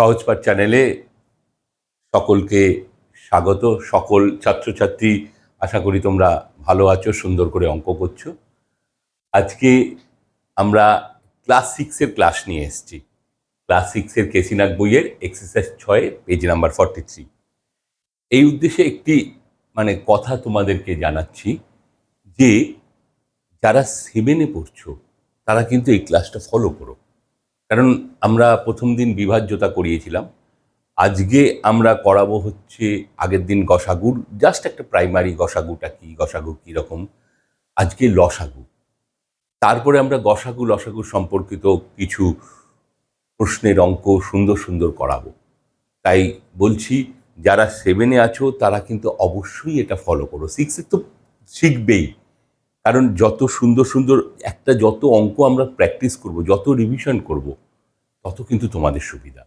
সহজপাঠ চ্যানেলে সকলকে স্বাগত। সকল ছাত্রছাত্রী আশা করি তোমরা ভালো আছো, সুন্দর করে অঙ্ক করছো। আজকে আমরা ক্লাস 6-এর ক্লাস নিয়ে এসেছি। ক্লাস 6-এর কেসিনাক বইয়ের এক্সারসাইজ 6 পেজ নাম্বার 43। এই উদ্দেশ্যে একটি কথা তোমাদেরকে জানাচ্ছি যে যারা 7-এ পড়ছো তারা কিন্তু এই ক্লাসটা ফলো করো। কারণ আমরা প্রথম দিন বিভাজ্যতা করিয়েছিলাম, আজকে আমরা করাবো হচ্ছে আগের দিন গসাগুর জাস্ট একটা প্রাইমারি গসাগুটা কি, গসাগু কীরকম, আজকে লসাগু। তারপরে আমরা গসাগু লসাগু সম্পর্কিত কিছু প্রশ্নের অঙ্ক সুন্দর সুন্দর করাবো। তাই বলছি যারা 7-এ আছো তারা কিন্তু অবশ্যই এটা ফলো করো। 6-এ তো শিখবেই, কারণ যত সুন্দর সুন্দর যত অঙ্ক আমরা প্র্যাকটিস করব, যত রিভিশন করব, তত কিন্তু তোমাদের সুবিধা।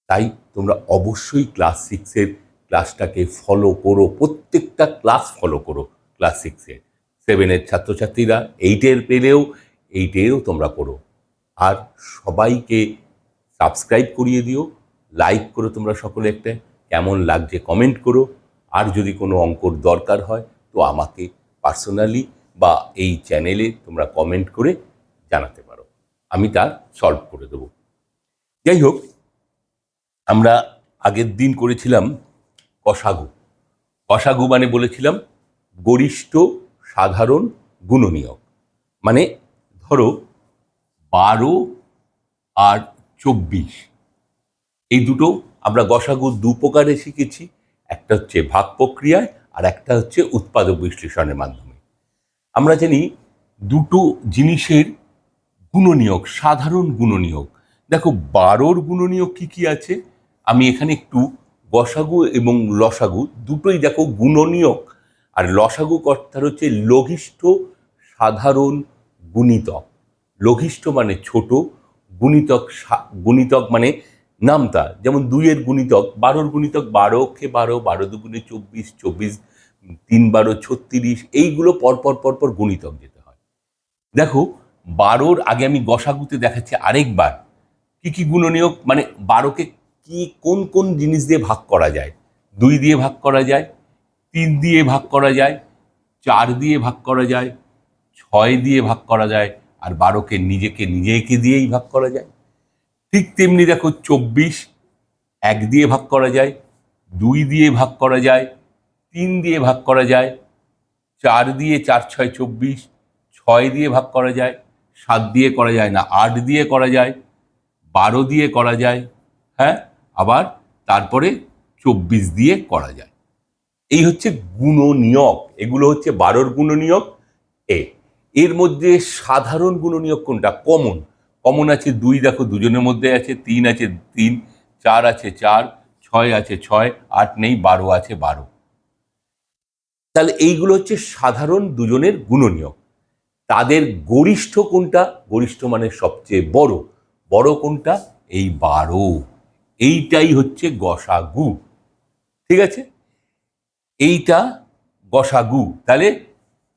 তাই তোমরা অবশ্যই ক্লাস 6-এর ক্লাসটাকে ফলো করো, প্রত্যেকটা ক্লাস ফলো করো। ক্লাস 6-এর 7-এর ছাত্রছাত্রীরা 8-এর পেলেও 8-এরও তোমরা করো। আর সবাইকে সাবস্ক্রাইব করিয়ে দিও, লাইক করো তোমরা সকলে, একটা কেমন লাগছে কমেন্ট করো। আর যদি কোনো অঙ্কর দরকার হয় তো আমাকে পার্সোনালি বা এই চ্যানেলে তোমরা কমেন্ট করে জানাতে পারো, আমি তার সলভ করে দেবো। যাই হোক, আমরা আগের দিন করেছিলাম গসাগু। গসাগু বলেছিলাম গরিষ্ঠ সাধারণ গুণনীয়ক। ধরো 12 আর 24, এই দুটো আমরা গসাগু দু প্রকারে শিখেছি। একটা হচ্ছে ভাগ প্রক্রিয়ায়, আর একটা হচ্ছে উৎপাদক বিশ্লেষণের মাধ্যমে। আমরা জানি দুটো জিনিসের গুণনীয়ক, সাধারণ গুণনীয়ক। দেখো 12-র গুণনীয়ক কি কি আছে, আমি এখানে একটু গসাগু এবং লসাগু দুটোই দেখো গুণনীয়ক। আর লসাগু কর্তার হচ্ছে লঘিষ্ঠ সাধারণ গুণিতক। লঘিষ্ঠ মানে ছোট, গুণিতক গুণিতক মানে নামতা। যেমন 2-এর গুণিতক, 12-র গুণিতক 12 অক্ষে 12, 12 দুগুণে 24, 24 3 12 36, এইগুলো পরপর পরপর গুণিতক যেতে হয়। দেখো 12-র আগে আমি গসাগুতে দেখাচ্ছি আরেকবার কি কি গুণনীয়ক, 12কে কি কোন কোন জিনিস দিয়ে ভাগ করা যায়। 2 দিয়ে ভাগ করা যায়, 3 দিয়ে ভাগ করা যায়, 4 দিয়ে ভাগ করা যায়, 6 দিয়ে ভাগ করা যায়, আর 12কে নিজেকে দিয়েই ভাগ করা যায়। ঠিক তেমনি দেখো 24 1 দিয়ে ভাগ করা যায়, 2 দিয়ে ভাগ করা যায়, 3 দিয়ে ভাগ করা যায়, 4 দিয়ে 4 6 24, 6 দিয়ে ভাগ করা যায়, 7 দিয়ে করা যায় না, 8 দিয়ে করা যায়, 12 দিয়ে করা যায়, হ্যাঁ, আবার তারপরে 24 দিয়ে করা যায়। এই হচ্ছে গুণনীয়ক, এগুলো হচ্ছে 12-র গুণনীয়ক। এর মধ্যে সাধারণ গুণনীয়ক কোনটা? কমন। কমন আছে 2, দেখো দুজনের মধ্যে আছে, 3 আছে 3, 4 আছে 4, 6 আছে 6, 8 নেই, 12 আছে 12। তাহলে এইগুলো হচ্ছে সাধারণ দুজনের গুণনীয়ক। তাদের গরিষ্ঠ কোনটা? গরিষ্ঠ মানে সবচেয়ে বড়। বড় কোনটা? এই 12। এইটাই হচ্ছে গসাগু। ঠিক আছে, এইটা গসাগু। তাহলে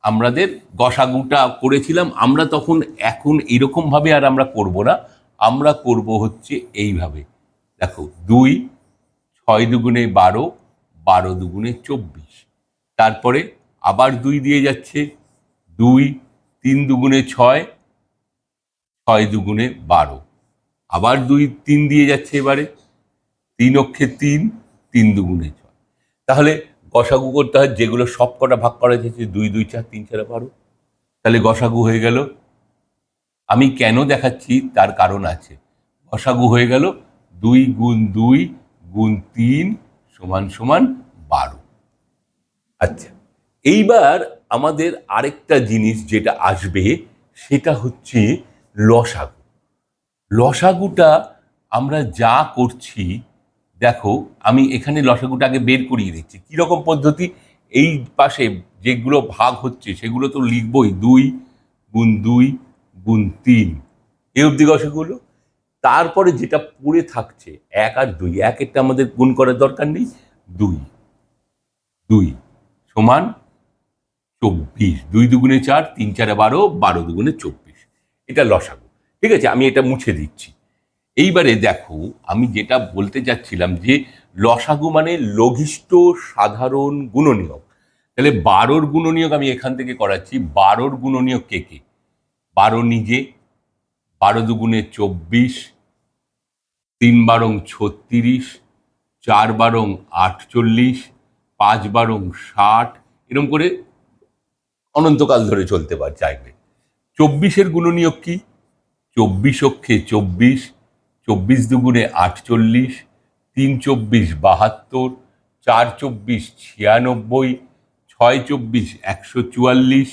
আমাদের গসাগুটা করেছিলাম আমরা তখন। এখন এরকমভাবে আর আমরা করব না, আমরা করব হচ্ছে এইভাবে। দেখো 2 6 দুগুণে 12, 12 দুগুণে 24, তারপরে আবার 2 দিয়ে যাচ্ছে, 2 3 দুগুণে 6, 6 দুগুণে 12, আবার 2 3 দিয়ে যাচ্ছে, এবারে 3 অক্ষে 3, 3 দুগুণে 6। তাহলে গসাগু করতে হয় যেগুলো সব কটা ভাগ করা যাচ্ছে, 2 2 4 3 4 12, তাহলে গসাগু হয়ে গেল। আমি কেন দেখাচ্ছি তার কারণ আছে। গসাগু হয়ে গেল 2 গুণ 2 গুণ 3 সমান সমান 12। আচ্ছা, এইবার আমাদের আরেকটা জিনিস যেটা আসবে সেটা হচ্ছে লসাগু। লসাগুটা আমরা যা করছি, দেখো আমি এখানে লসাগুটা আগে বের করিয়ে দিচ্ছি। কীরকম পদ্ধতি? এই পাশে যেগুলো ভাগ হচ্ছে সেগুলো তো লিখবই, 2 গুণ 2 গুণ 3, এই অবধি লসাগুলো। তারপরে যেটা পড়ে থাকছে 1 আর 2, 1-এরটা আমাদের গুণ করার দরকার নেই, 2 2 সমান 24, 2 দুগুণে 4, 3 4 12, 12 দুগুণে 24, এটা লসাগু। ঠিক আছে, আমি এটা মুছে দিচ্ছি। এইবারে দেখো, আমি যেটা বলতে চাচ্ছিলাম যে লসাগু মানে লঘিষ্ঠ সাধারণ গুণনীয়ক। তাহলে 12র গুণনীয়ক আমি এখান থেকে করাচ্ছি। 12র গুণনীয়ক কে কে? 12 নিজে, 12 দুগুণে 24, 3 বারং 36, 4 বারং 48, 5 বারং 60, এরকম করে অনন্তকাল ধরে চলতে চাইবে। 24-এর গুণনীয়ক কি? 24 অক্ষে 24, 24 দুগুণে 48, 3 24 72, 4 24 96, 6 24 144,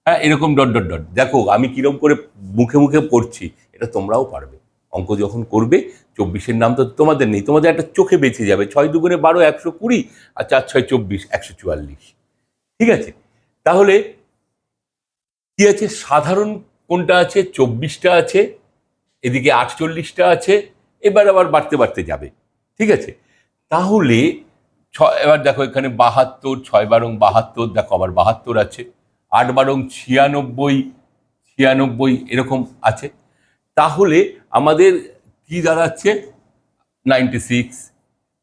হ্যাঁ, এরকম ডট ডট ডট। দেখো আমি কিরম করে মুখে মুখে পড়ছি, এটা তোমরাও পারবে। অঙ্ক যখন করবে, 24-এর নাম তো তোমাদের নেই, তোমাদের একটা চোখে বেঁচে যাবে। 6 দুগুণে 12 120, আর 4 6 24 144। ঠিক আছে? তাহলে কি আছে? সাধারণ কোনটা আছে? 24টা আছে, এদিকে 48টা আছে, এবার আবার বাড়তে বাড়তে যাবে। ঠিক আছে? তাহলে এবার দেখো এখানে 72, 6 বারং 72, দেখো আবার 72 আছে, 8 বারং 96, 96 এরকম আছে। তাহলে আমাদের কি দাঁড়াচ্ছে? 96।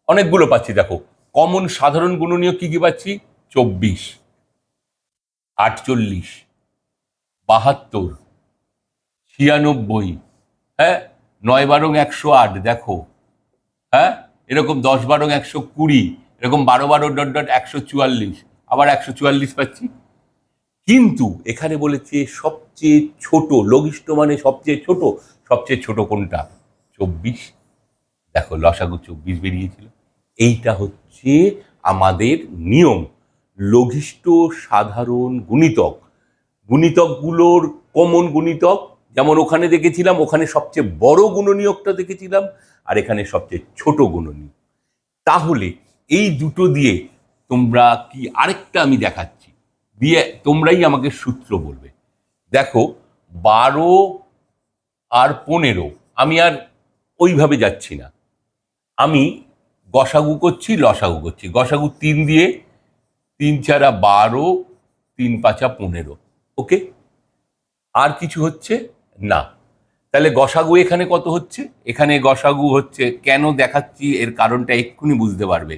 অনেকগুলো পাচ্ছি। দেখো কমন সাধারণ গুণনীয়ক কি কি পাচ্ছি? 24, 48, 72, 96, হ্যাঁ, 9 বারং 108, দেখো, হ্যাঁ, এরকম 10 বারং 120, এরকম 12 বারো ডট ডট 144, আবার 144 পাচ্ছি। কিন্তু এখানে বলেছে সবচেয়ে ছোট, লঘিষ্ঠ মানে সবচেয়ে ছোট। সবচেয়ে ছোট কোনটা? 24। দেখো লসাগু 24 বেরিয়েছিল। এইটা হচ্ছে আমাদের নিয়ম। লঘিষ্ঠ সাধারণ গুণিতক, গুণিতকগুলোর কমন গুণিতক, যেমন ওখানে দেখেছিলাম, ওখানে সবচেয়ে বড় গুণনীয়কটা দেখেছিলাম, আর এখানে সবচেয়ে ছোট গুণনীয়ক। তাহলে এই দুটো দিয়ে তোমরা কি, আরেকটা আমি দেখাচ্ছি, দিয়ে তোমরাই আমাকে সূত্র বলবে। দেখো 12 আর 15, আমি আর ওইভাবে যাচ্ছি না, আমি গসাগু করছি, লসাগু করছি। গসাগু 3 দিয়ে, 3 4 12, 3 5 15, ওকে? আর কিছু হচ্ছে না। তাহলে গসাগু এখানে কত হচ্ছে? এখানে গসাগু হচ্ছে, কেন দেখাচ্ছি এর কারণটা এক্ষুনি বুঝতে পারবে।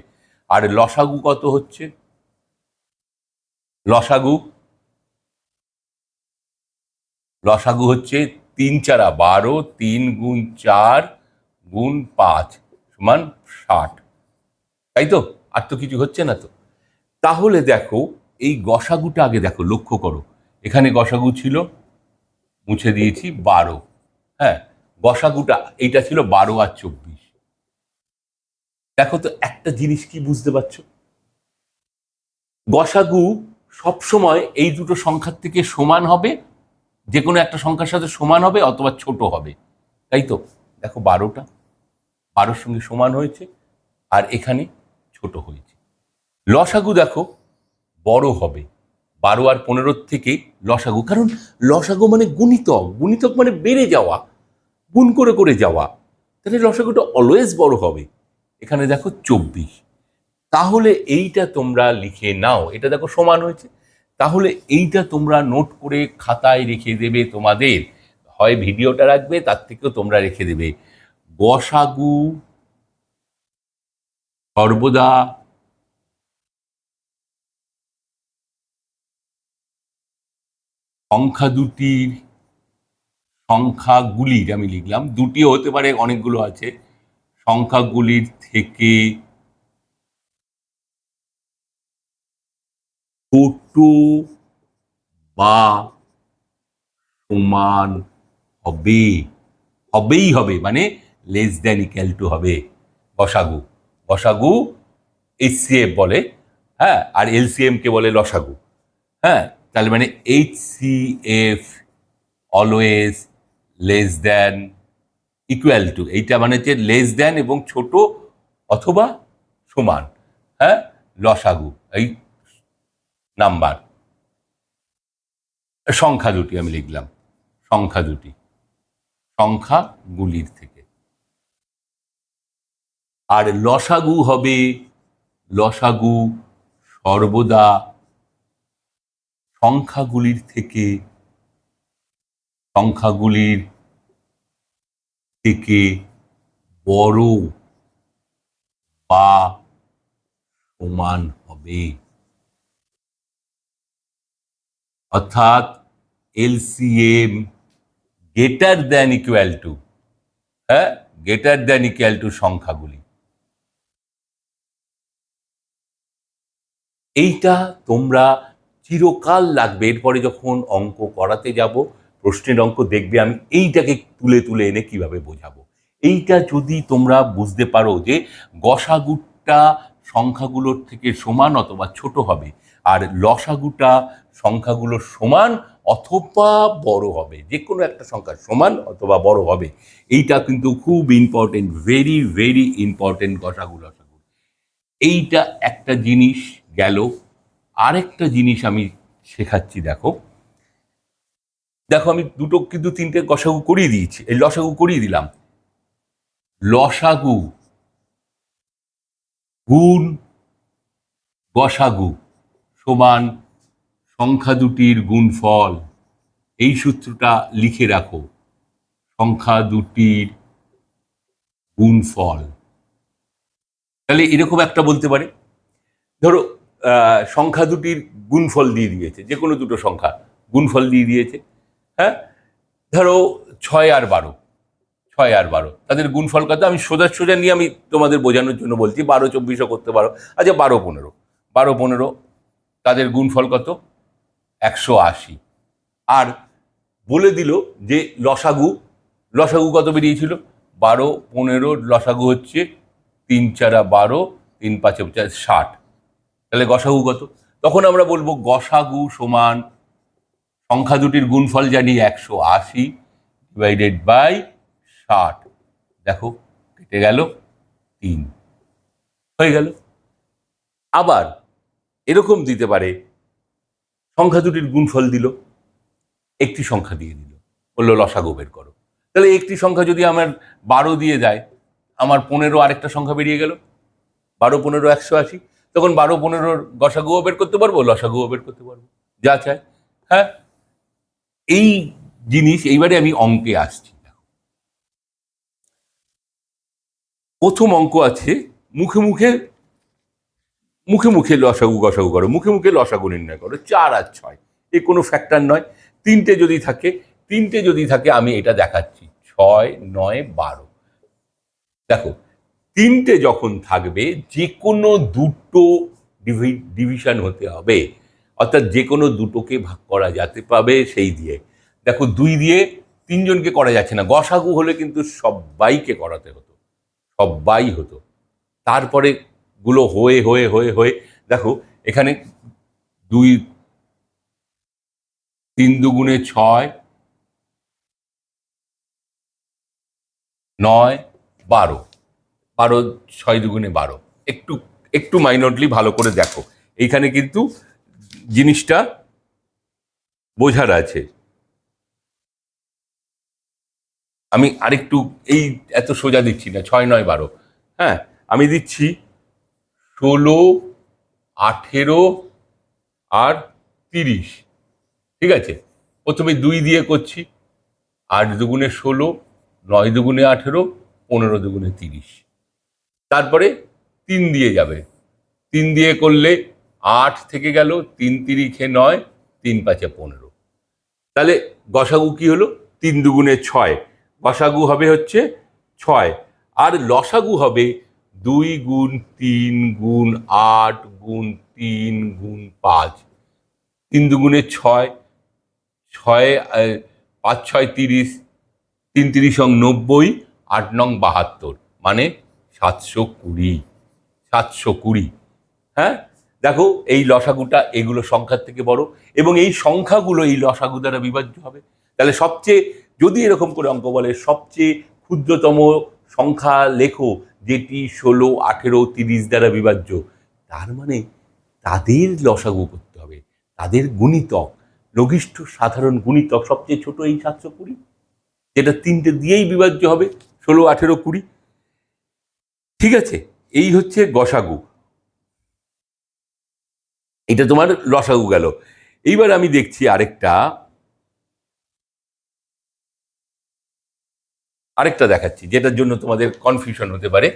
আর লসাগু কত হচ্ছে? লসাগু, লসাগু হচ্ছে 3 4 12, 3 গুণ 4 গুণ 5 সমান 60, তাই তো? আর তো কিছু হচ্ছে না তো। তাহলে দেখো এই গসাগুটা আগে দেখো, লক্ষ্য করো, এখানে গসাগু ছিল, মুছে দিয়েছি 12, হ্যাঁ, গসাগুটা এইটা ছিল 12 আর 24। দেখো তো একটা জিনিস কি বুঝতে পারছো? গসাগু সবসময় এই দুটো সংখ্যার থেকে সমান হবে, যে কোনো একটা সংখ্যার সাথে সমান হবে অথবা ছোট হবে, তাই তো? দেখো 12টা 12-র সঙ্গে সমান হয়েছে, আর এখানে ছোট হয়েছে। লসাগু দেখো বড় হবে, 12 আর 15-র থেকে লসাগু, কারণ লসাগু মানে গুণিতক, গুণিতক মানে বেড়ে যাওয়া, গুণ করে করে যাওয়া, তাহলে লসাগুটা অলওয়েজ বড় হবে। এখানে দেখো 24। তাহলে এইটা তোমরা লিখে নাও, এটা দেখো সমান হয়েছে। তাহলে এইটা তোমরা নোট করে খাতায় রেখে দেবে, তোমাদের হয় ভিডিওটা রাখবে, তার থেকেও তোমরা রেখে দেবে। গসাগু সর্বদা সংখ্যা দুটির, সংখ্যাগুলির, আমি লিখলাম, দুটিও হতে পারে, অনেকগুলো আছে, সংখ্যাগুলির থেকে ছোট বা সমান হবে। হবেই হবে মানে লেস দ্যান ইকুয়াল টু হবে। গসাগু, গসাগু এইচসিএফ বলে, হ্যাঁ, আর এলসিএম কে বলে লসাগু, হ্যাঁ। তাহলে মানে HCF always less than equal to, এইটা মানে হচ্ছে লেস দ্যান এবং ছোট অথবা সমান, হ্যাঁ, লসাগু এই নাম্বার, সংখ্যা দুটি আমি লিখলাম, সংখ্যা দুটি, সংখ্যাগুলির থেকে। আর লসাগু হবে, লসাগু সর্বদা সংখ্যাগুলির থেকে, সংখ্যাগুলির থেকে বড় বা সমান হবে, অর্থাৎ LCM greater than equal to, হ্যাঁ, গ্রেটার দ্যান ইকুয়াল টু সংখ্যাগুলি। এইটা তোমরা চিরকাল লাগবে। এরপরে যখন অঙ্ক করাতে যাব, প্রশ্নের অঙ্ক দেখবে, আমি এইটাকে তুলে তুলে এনে কিভাবে বোঝাবো। এইটা যদি তোমরা বুঝতে পারো যে গসাগুটা সংখ্যাগুলোর থেকে সমান অথবা ছোট হবে, আর লসাগুটা সংখ্যাগুলোর সমান অথবা বড় হবে, যে কোনো একটা সংখ্যা সমান অথবা বড় হবে, এইটা কিন্তু খুব ইম্পর্টেন্ট, ভেরি ভেরি ইম্পর্টেন্ট গসাগু লসাগু। এইটা একটা জিনিস গেল। আরেকটা জিনিস আমি শেখাচ্ছি, দেখো দেখো আমি দুটো কিন্তু তিনটে গসাগু করিয়ে দিয়েছি, এই লসাগু করিয়ে দিলাম। লসাগু গুণ গসাগু সমান সংখ্যা দুটির গুণফল। এই সূত্রটা লিখে রাখো, সংখ্যা দুটির গুণফল। তাহলে এরকম একটা বলতে পারে, ধরো সংখ্যা দুটির গুণফল দিয়ে দিয়েছে, যে কোনো দুটো সংখ্যা গুণফল দিয়ে দিয়েছে, হ্যাঁ, ধরো 6 আর 12, 6 আর 12 তাদের গুণফল কত, আমি সোজা সোজা নিয়ে আমি তোমাদের বোঝানোর জন্য বলছি, 12-24ও করতে পারো, আচ্ছা 12-15, 12-15 তাদের গুণফল কত, 180। আর বলে দিল যে লসাগু, লসাগু কত বেরিয়েছিল, 12-15 লসাগু হচ্ছে 3-4-12, 3-5-60, তাহলে গসাগু কত। তখন আমরা বলবো গসাগু সমান সংখ্যা দুটির গুণফল জানি 180 ডিভাইডেড বাই 60, দেখো কেটে গেল 3, হয়ে গেল। আবার এরকম দিতে পারে, সংখ্যা দুটির গুণফল দিল, একটি সংখ্যা দিয়ে দিল, বললো লসাগু বের করো। তাহলে একটি সংখ্যা যদি আমার 12 দিয়ে দেয়, আমার 15 আরেকটা সংখ্যা বেরিয়ে গেল, 12-15 180, তখন 12-15 গসাগুও বের করতে পারবো, লসাগুও বের করতে পারবো, যা চাই। হ্যাঁ, এই জিনিস এইবারে আমি অঙ্কে আসছি। প্রথম অঙ্ক আছে, মুখে মুখে মুখে মুখে লসাগু গসাগু করো, মুখে মুখে লসাগু নির্ণয় করো, 4 আর 6, এ কোনো ফ্যাক্টর নয়। তিনটে যদি থাকে আমি এটা দেখাচ্ছি, 6, 9, 12। দেখো তিনটে যখন থাকবে, যে কোনো দুটো ডিভিশন হতে হবে, অর্থাৎ যে কোনো দুটোকে ভাগ করা যেতে পাবে সেই দিয়ে। দেখো 2 দিয়ে 3জনকে করা যাচ্ছে না, গসাগু হলে কিন্তু সবাইকে করাতে হতো, সবাই হতো। তারপরে গুলো হয়ে হয়ে হয়ে হয়ে দেখো এখানে 2, 3 দুগুণে 6, 9, 12, 12, 6 দুগুণে 12। একটু একটু মাইনরলি ভালো করে দেখো, এইখানে কিন্তু জিনিসটা বোঝার আছে। আমি আরেকটু এই এত সোজা দিচ্ছি না, 6, 9, 12, হ্যাঁ, আমি দিচ্ছি 16, 18 আর 30, ঠিক আছে। প্রথমে 2 দিয়ে করছি, 8 দুগুণে 16, 9 দুগুণে 18, 15 দুগুণে 30। তারপরে 3 দিয়ে যাবে, 3 দিয়ে করলে 8 থেকে গেল, 3 তিরিখে 9, 3 পাঁচে 15। তাহলে গসাগু কি হলো, 3 দুগুণে 6, গসাগু হবে হচ্ছে 6, আর লসাগু হবে 2 গুণ 3 গুণ 8 গুণ 3 গুণ 5। 3 দুগুণে 6, 6, 5, 6, 30, 3 3 90, 8 9 72, মানে 720, 720। হ্যাঁ, দেখো এই লসাগুটা এগুলো সংখ্যার থেকে বড়, এবং এই সংখ্যাগুলো এই লসাগু দ্বারা বিভাজ্য হবে। তাহলে সবচেয়ে, যদি এরকম করে অঙ্ক বলে সবচেয়ে ক্ষুদ্রতম সংখ্যা লেখো যেটি 16, 18, 30 দ্বারা বিভাজ্য, তার মানে তাদের লসাগু করতে হবে, তাদের গুণিতক, লঘিষ্ঠ সাধারণ গুণিতক সবচেয়ে ছোট এই 720, যেটা 3টে দিয়েই বিভাজ্য হবে, 16, 18, 20। ঠিক আছে, এই হচ্ছে গসাগু, এটা তোমার লসাগু গেল। এইবার আমি দেখছি আরেকটা, আরেকটা দেখাচ্ছি যেটার জন্য তোমাদের কনফিউশন হতে পারে।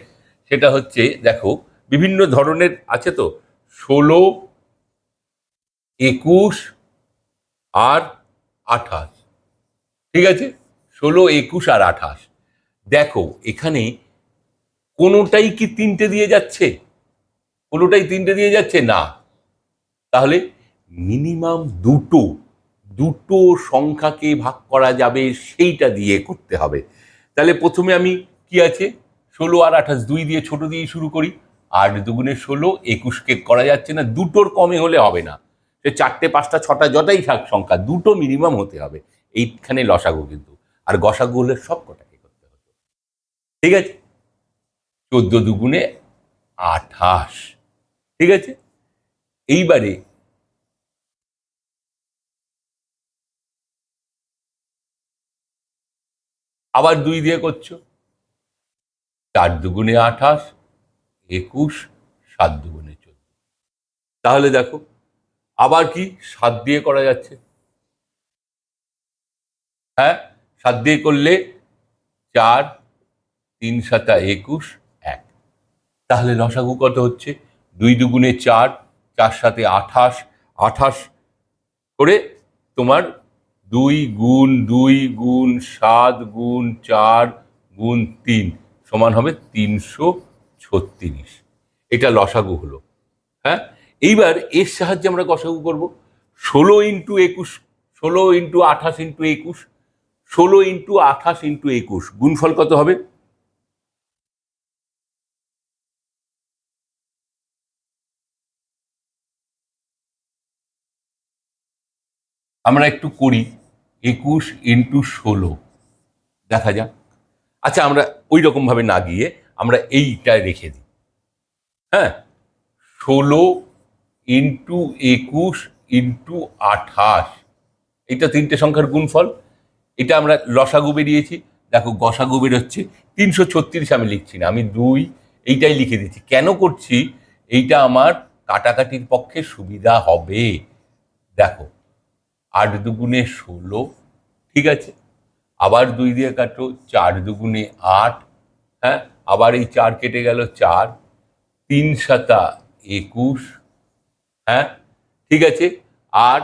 সেটা হচ্ছে, দেখো বিভিন্ন ধরনের আছে তো, 16, 21 আর 28। ঠিক আছে, 16, 21 আর 28। দেখো এখানে কোনোটাই কি তিনটে দিয়ে যাচ্ছে? কোনোটাই তিনটে দিয়ে যাচ্ছে না। তাহলে মিনিমাম দুটো দুটো সংখ্যাকে ভাগ করা যাবে সেইটা দিয়ে করতে হবে। তাহলে প্রথমে আমি কি আছে, 16 আর 28, দুই দিয়ে ছোট দিয়ে শুরু করি। 8 দুগুণে 16, 21কে করা যাচ্ছে না, দুটোর কমে হলে হবে না। সে 4টে 5টা 6টা যটাই থাক সংখ্যা, দুটো মিনিমাম হতে হবে। এইখানে লসাগু কিন্তু, আর গসাগু হলে সব কটাকে করতে হবে। ঠিক আছে, 14 দুগুণে 28। ঠিক আছে, এইবারে আবার 2 দিয়ে করছো, 4 দুগুণে 28, 21, 7 দুগুণে 14। তাহলে দেখো আবার কি 7 দিয়ে করা যাচ্ছে। হ্যাঁ, 7 দিয়ে করলে 4, 3 7 21, 1। তাহলে লসাগু কত হচ্ছে? 2 দুগুণে 4, 4 7 28, 28 করে তোমার 2 গুণ 2 গুণ 7 গুণ 4 গুণ 3 সমান হবে 336। এটা লসাগু হলো। হ্যাঁ, এইবার এর সাহায্যে আমরা গসাগু করব। 16 into 21, 16 into 28 into 21, 16 into 28 into 21 গুণফল কত হবে? আমরা একটু করি, 21 ইন্টু 16 দেখা যাক। আচ্ছা, আমরা ওই রকম ভাবে না গিয়ে আমরা এইটা রেখে দিই। হ্যাঁ, 16 ইন্টু 21 ইন্টু 28, এটা তিনটে সংখ্যার গুণফল। এটা আমরা লসাগু বেরিয়েছি। দেখো গসাগু বেরোচ্ছে 336। আমি লিখছি না, আমি 2 এইটাই লিখে দিচ্ছি। কেন করছি? এইটা আমার কাটাকাটির পক্ষে সুবিধা হবে। দেখো 8 দুগুণে 16, ঠিক আছে, আবার 2 দিয়ে কাটো, 4 দুগুণে 8। হ্যাঁ, আবার এই 4 কেটে গেল, 4, 3 সাতা 21। হ্যাঁ, ঠিক আছে, আর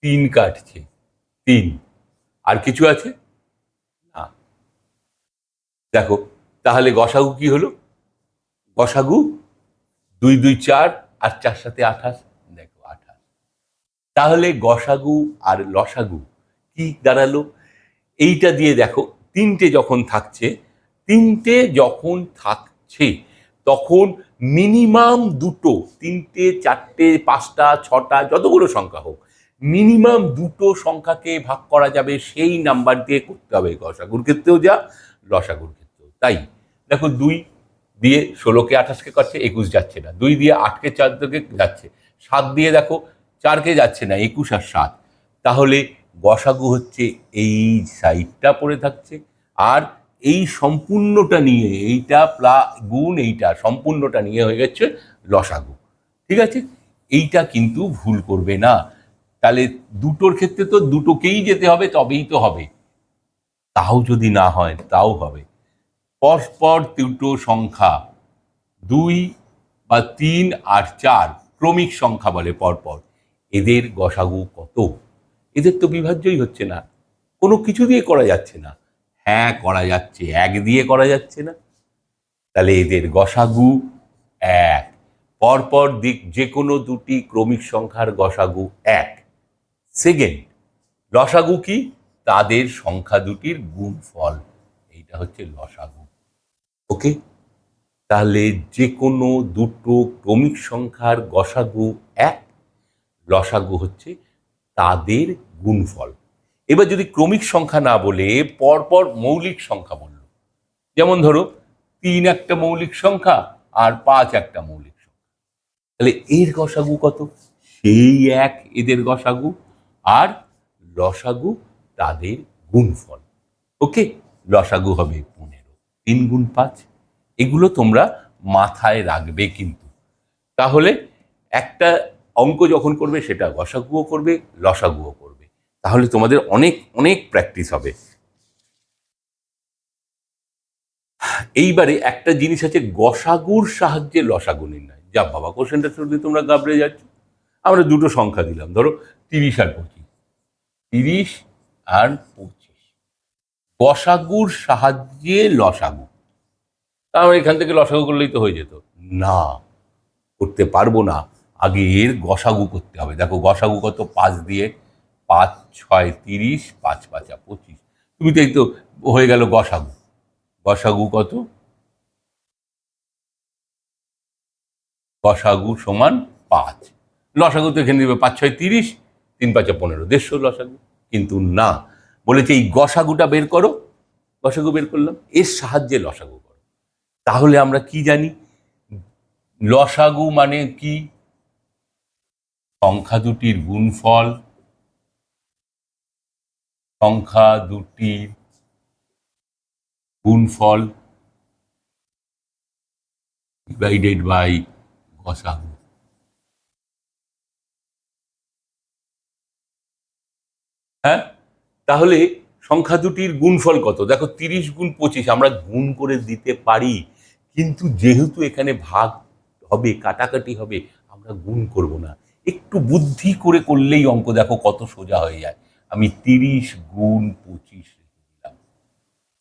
3 কাটছে, 3। আর কিছু আছে না। দেখো তাহলে গসাগু কি হলো? গসাগু 2 2 4 আর 4 সাথে 28। দেখো 28। তাহলে গসাগু আর লসাগু কি দাঁড়ালো? এইটা দিয়ে দেখো, তিনটে যখন থাকছে তখন মিনিমাম দুটো, 3টে 4টে 5টা 6টা যতগুলো সংখ্যা হোক, মিনিমাম দুটো সংখ্যাকে ভাগ করা যাবে সেই নাম্বার দিয়ে করতে হবে। গসাগুর ক্ষেত্রেও যা, লসাগুর ক্ষেত্রেও তাই। দেখো 2 দিয়ে 16কে 28কে করছে, 21 যাচ্ছে না। 2 দিয়ে 8কে 14কে যাচ্ছে, 7 দিয়ে দেখো 4কে যাচ্ছে না, 21 আর 7। তাহলে গসাগু হচ্ছে এই সাইডটা পড়ে থাকছে, আর এই সম্পূর্ণটা নিয়ে, এইটা গুণ এইটা সম্পূর্ণটা নিয়ে হয়ে গেছে লসাগু। ঠিক আছে, এইটা কিন্তু ভুল করবে না। তাহলে দুটোর ক্ষেত্রে তো দুটোকেই যেতে হবে, তবেই তো হবে। তাও যদি না হয় তাও হবে। পরস্পর দুটো সংখ্যা 2 বা 3 আর 4 ক্রমিক সংখ্যা বলে পরপর, এদের গসাগু কত? এদের তো বিভাজ্যই হচ্ছে না, কোনো কিছু দিয়ে করা যাচ্ছে না। হ্যাঁ করা যাচ্ছে, 1 দিয়ে করা যাচ্ছে না। তাহলে এদের গসাগু 1। পরপর দিক যে কোনো দুটি ক্রমিক সংখ্যার গসাগু 1। সেকেন্ড, লসাগু কি? তাদের সংখ্যা দুটির গুণফল। এইটা হচ্ছে লসাগু। ওকে, তাহলে যে কোনো দুটো ক্রমিক সংখ্যার গসাগু 1, লসাগু হচ্ছে তাদের গুণফল। এবার যদি ক্রমিক সংখ্যা না বলে পরপর মৌলিক সংখ্যা বলল, যেমন ধরো 3 একটা মৌলিক সংখ্যা আর 5 একটা মৌলিক সংখ্যা, তাহলে এর গসাগু কত? সেই 1 এদের গসাগু, আর লসাগু তাদের গুণফল। ওকে, লসাগু হবে 15, 3 গুণ 5। এগুলো তোমরা মাথায় রাখবে কিন্তু। তাহলে একটা অঙ্ক যখন করবে সেটা গসাগুও করবে, লসাগুও করবে। তাহলে তোমাদের অনেক অনেক প্র্যাকটিস হবে। এইবারে একটা জিনিস আছে, গসাগুর সাহায্যে লসাগু নির্ণয়। যা বাবা, কোশ্চেনটা শুরুতে তোমরা ঘাবড়ে যাচ্ছ। আমরা দুটো সংখ্যা দিলাম, ধরো 30 আর 25, 30 আর 25, গসাগুর সাহায্যে লসাগু। আমরা এখান থেকে লসাগু করলেই তো হয়ে যেত। না, করতে পারবো না, আগে এর গসাগু করতে হবে। দেখো গসাগু কত, 5 দিয়ে 5 6 30, 5 5 25। তুমি তো এই তো হয়ে গেল গসাগু। গসাগু কত? গসাগু সমান 5। লসাগু তো এখানে দিবে 5 6 30, 3 5 15, 150 লসাগু। কিন্তু না, বলেছে এই গসাগুটা বের করো। গসাগু বের করলাম, এর সাহায্যে লসাগু করো। তাহলে আমরা কি জানি? লসাগু মানে কি? সংখ্যা দুটির গুণফল, সংখ্যা দুটির গুণফল ডিভাইডেড বাই গসাগু। হ্যাঁ, তাহলে সংখ্যা দুটির গুণফল কত? দেখো 30 গুণ 25 আমরা গুণ করে দিতে পারি, কিন্তু যেহেতু এখানে ভাগ হবে, কাটাকাটি হবে, আমরা গুণ করব না। একটু বুদ্ধি করে করলেই অঙ্ক দেখো কত সোজা হয়ে যায়। আমি 30 গুণ 25 রেখে দিলাম,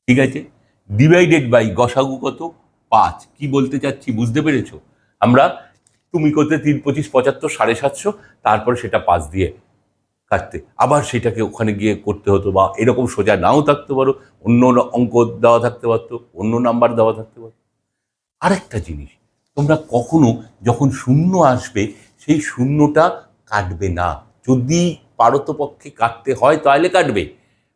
ঠিক আছে। ডিভাইডেড বাই গসাগু কত? 5। কি বলতে চাচ্ছি বুঝতে পেরেছো? আমরা তুমি করতে 3 25 75 750, তারপরে সেটা 5 দিয়ে কাটতে, আবার সেটাকে ওখানে গিয়ে করতে হতো, বা এরকম সোজা নাও থাকতে পারো, অন্য অঙ্ক দেওয়া থাকতে পারতো, অন্য নাম্বার দেওয়া থাকতে পারতো। আরেকটা জিনিস, তোমরা কখনো যখন শূন্য আসবে সেই শূন্যটা কাটবে না। যদি পারতপক্ষে কাটতে হয় তাহলে কাটবে,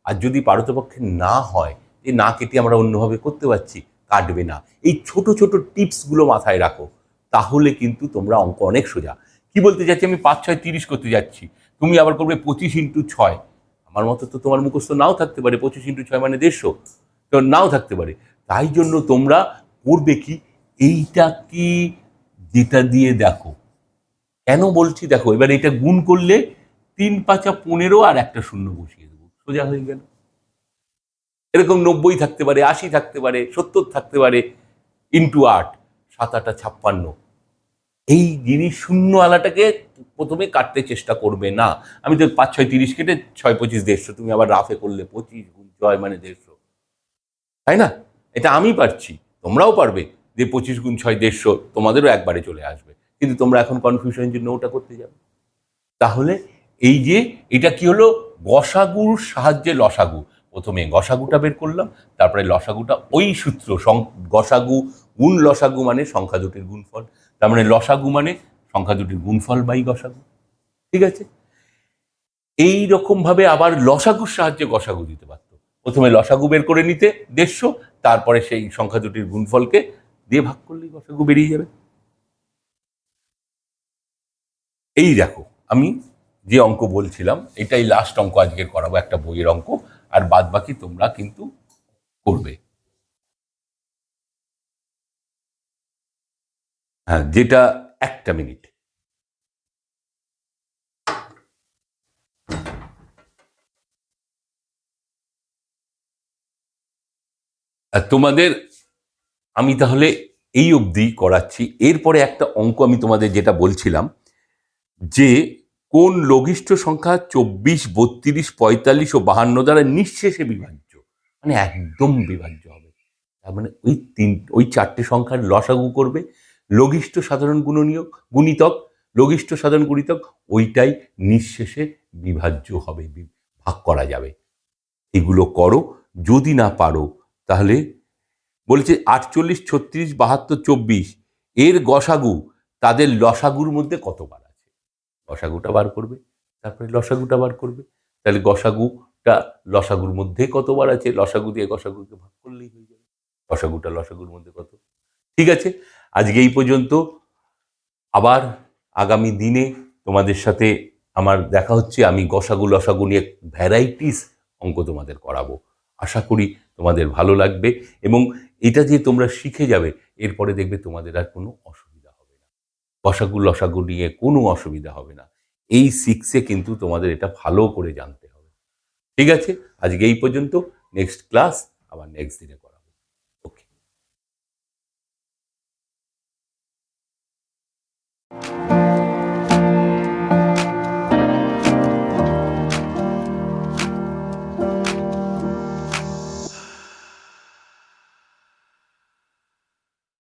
আর যদি পারতপক্ষে না হয়, যে না কেটে আমরা অন্যভাবে করতে পারছি, কাটবে না। এই ছোট ছোট টিপসগুলো মাথায় রাখো, তাহলে কিন্তু তোমরা অঙ্ক অনেক সোজা। কি বলতে চাচ্ছি, আমি 5 6 30 করতে যাচ্ছি, তুমি আবার করবে 25 ইন্টু 6। আমার মতো তো তোমার মুখস্থ নাও থাকতে পারে, 25 ইন্টু 6 মানে 150, তো নাও থাকতে পারে। তাই জন্য তোমরা করবে কি, এইটা কি যেটা দিয়ে দেখো, কেন বলছি দেখো, এবার এটা গুণ করলে 3 5 15 আর একটা শূন্য বসিয়ে দেবো, সোজা হয়ে গেল। এরকম 90 থাকতে পারে, 80 থাকতে পারে, 70 থাকতে পারে, ইন্টু 8, 7 8 56। এই জিনিস শূন্য আলাটাকে প্রথমে কাটতে চেষ্টা করবে না। আমি তো 5 6 30 কেটে 6 25 150, তুমি আবার রাফে করলে 25 গুণ 6 মানে 150, তাই না? এটা আমি পারছি, তোমরাও পারবে, যে 25 গুণ 6 150, তোমাদেরও একবারে চলে আসবে। কিন্তু তোমরা এখন কনফিউশনের জন্য ওটা করতে যাবে। তাহলে এই যে এটা কি হলো, গসাগুর সাহায্যে লসাগু। প্রথমে গসাগুটা বের করলাম, তারপরে লসাগুটা ওই সূত্র, গসাগু গুণ লসাগু মানে সংখ্যা দুটির গুণফল, তার মানে লসাগু মানে সংখ্যা দুটির গুণফল বাই গসাগু, ঠিক আছে। এই রকম ভাবে আবার লসাগুর সাহায্যে গসাগু দিতে পারতো। প্রথমে লসাগু বের করে নিতে 150, তারপরে সেই সংখ্যা দুটির গুণফলকে দিয়ে ভাগ করলেই গসাগু বেরিয়ে যাবে। এই দেখো, আমি যে অঙ্ক বলছিলাম এটাই লাস্ট অঙ্ক আজকে করাবো, একটা বইয়ের অঙ্ক, আর বাদ বাকি তোমরা কিন্তু করবে। হ্যাঁ, যেটা, একটা মিনিট। তোমাদের আমি তাহলে এই অবধি করাচ্ছি। এরপরে একটা অঙ্ক আমি তোমাদের যেটা বলছিলাম, যে কোন লঘিষ্ঠ সংখ্যা 24 32 45 ও 52 দ্বারা নিঃশেষে বিভাজ্য, মানে একদম বিভাজ্য হবে। তার মানে ওই চারটে সংখ্যার লসাগু করবে, লঘিষ্ঠ সাধারণ গুণিতক, লঘিষ্ঠ সাধারণ গুণিতক, ওইটাই নিঃশেষে বিভাজ্য হবে, ভাগ করা যাবে। এগুলো করো। যদি না পারো তাহলে বলেছে 48 36 72 24 এর গসাগু তাদের লসাগুর মধ্যে কতবার আছে, গসাগুটা বার করবে, তারপরে লসাগুটা বার করবে। তাহলে গসাগুটা লসাগুর মধ্যে কতবার আছে, লসাগু দিয়ে গসাগুকে ভাগ করলেই হয়ে যাবে, গসাগুটা লসাগুর মধ্যে কত। ঠিক আছে, আজকে এই পর্যন্ত। আবার আগামী দিনে তোমাদের সাথে আমার দেখা হচ্ছে। আমি গসাগু লসাগু নিয়ে ভ্যারাইটিস অঙ্ক তোমাদের করাবো। আশা করি তোমাদের ভালো লাগবে, এবং এটা যে তোমরা শিখে যাবে, এরপরে দেখবে তোমাদের আর কোনো অসুবিধা হবে না। গসাগু লসাগু নিয়ে কোনো অসুবিধা হবে না। এই 6-এ কিন্তু তোমাদের এটা ভালো করে জানতে হবে। ঠিক আছে, আজকে এই পর্যন্ত। নেক্সট ক্লাস আবার নেক্সট দিনে করাবো।